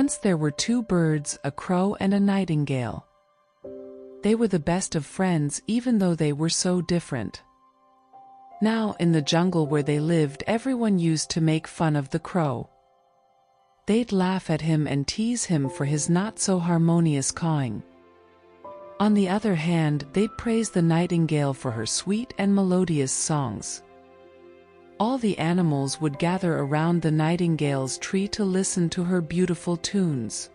Once there were two birds, a crow and a nightingale. They were the best of friends even though they were so different. Now, in the jungle where they lived, everyone used to make fun of the crow. They'd laugh at him and tease him for his not-so-harmonious cawing. On the other hand, they'd praise the nightingale for her sweet and melodious songs. All the animals would gather around the nightingale's tree to listen to her beautiful tunes.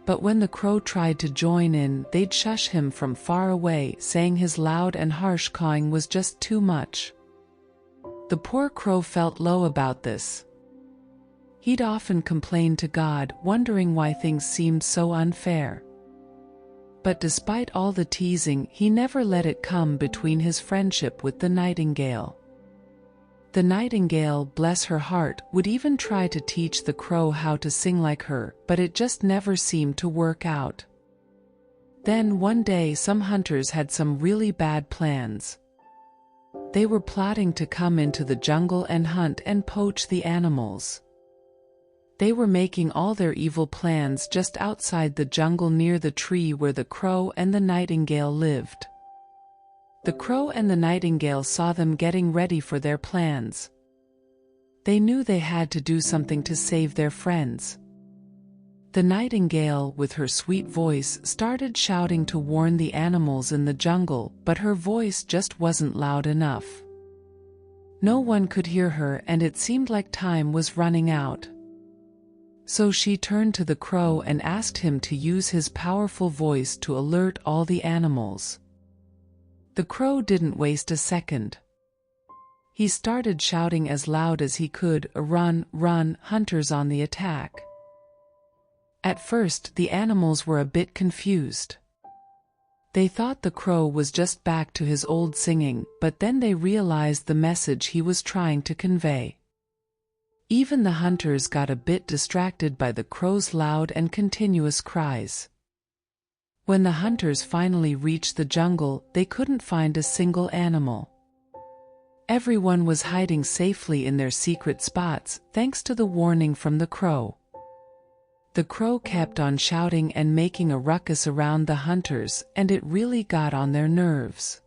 But when the crow tried to join in, they'd shush him from far away, saying his loud and harsh cawing was just too much. The poor crow felt low about this. He'd often complained to God, wondering why things seemed so unfair. But despite all the teasing, he never let it come between his friendship with the nightingale. The nightingale, bless her heart, would even try to teach the crow how to sing like her, but it just never seemed to work out. Then one day some hunters had some really bad plans. They were plotting to come into the jungle and hunt and poach the animals. They were making all their evil plans just outside the jungle near the tree where the crow and the nightingale lived. The crow and the nightingale saw them getting ready for their plans. They knew they had to do something to save their friends. The nightingale, with her sweet voice, started shouting to warn the animals in the jungle, but her voice just wasn't loud enough. No one could hear her, and it seemed like time was running out. So she turned to the crow and asked him to use his powerful voice to alert all the animals. The crow didn't waste a second. He started shouting as loud as he could, "Run, run, hunters on the attack." At first, the animals were a bit confused. They thought the crow was just back to his old singing, but then they realized the message he was trying to convey. Even the hunters got a bit distracted by the crow's loud and continuous cries. When the hunters finally reached the jungle, they couldn't find a single animal. Everyone was hiding safely in their secret spots, thanks to the warning from the crow. The crow kept on shouting and making a ruckus around the hunters, and it really got on their nerves.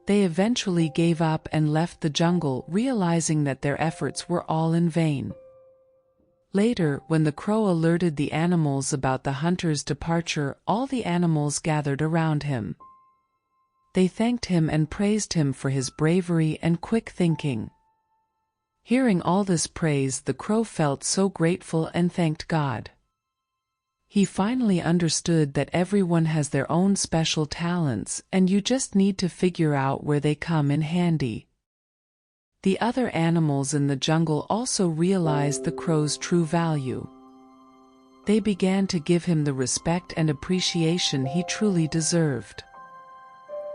They eventually gave up and left the jungle, realizing that their efforts were all in vain. Later, when the crow alerted the animals about the hunter's departure, all the animals gathered around him. They thanked him and praised him for his bravery and quick thinking. Hearing all this praise, the crow felt so grateful and thanked God. He finally understood that everyone has their own special talents, and you just need to figure out where they come in handy. The other animals in the jungle also realized the crow's true value. They began to give him the respect and appreciation he truly deserved.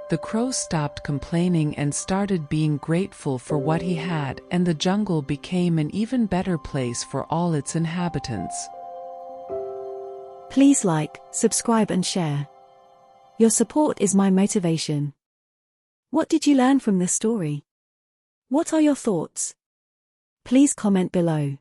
The crow stopped complaining and started being grateful for what he had, and the jungle became an even better place for all its inhabitants. Please like, subscribe and share. Your support is my motivation. What did you learn from this story? What are your thoughts? Please comment below.